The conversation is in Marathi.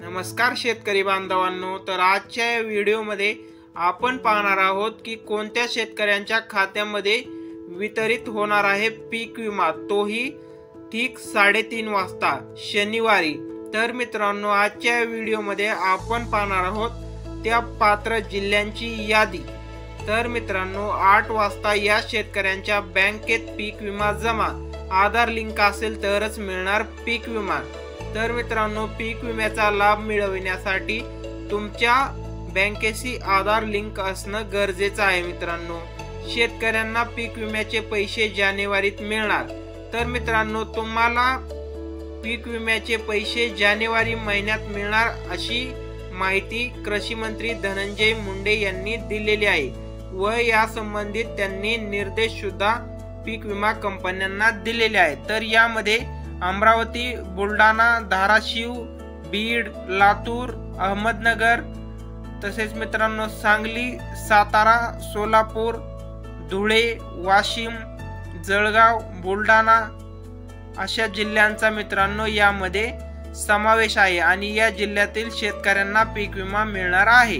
नमस्कार शेतकरी बांधवांनो, तर आजच्या या व्हिडिओमध्ये आपण पाहणार आहोत की कोणत्या शेतकऱ्यांच्या खात्यामध्ये वितरित होणार आहे पीक विमा, तोही ठीक 3:30 वाजता शनिवारी। तर मित्रांनो, आजच्या या व्हिडिओमध्ये आपण पाहणार आहोत त्या पात्र जिल्ह्यांची यादी। तर मित्रांनो, 8 वाजता या शेतकऱ्यांच्या बँकेत पीक विमा जमा, आधार लिंक असेल तरच मिळणार पीक विमा। तर मित्रांनो, पीक विम्याचा लाभ मिळविण्यासाठी तुमच्या बँकेशी आधार लिंक असणं गरजेचं आहे। मित्रांनो, शेतकऱ्यांना पीक विम्याचे पैसे जानेवारीत मिळणार। तर मित्रांनो, तुम्हाला पीक विम्याचे पैसे जानेवारी महिन्यात मिळणार अशी माहिती कृषी मंत्री धनंजय मुंडे यांनी दिलेली आहे व या संबंधित त्यांनी निर्देश सुद्धा पीक विमा कंपन्यांना दिलेले आहेत। तर यामध्ये अमरावती, बुलढाणा, धाराशिव, बीड, लातूर, अहमदनगर, तसेच मित्रांनो सांगली, सातारा, सोलापूर, धुळे, वाशिम, जळगाव, बुलढाणा अशा जिल्ह्यांचा मित्रांनो यामध्ये समावेश आहे आणि या जिल्ह्यातील शेतकऱ्यांना पीक विमा मिळणार आहे।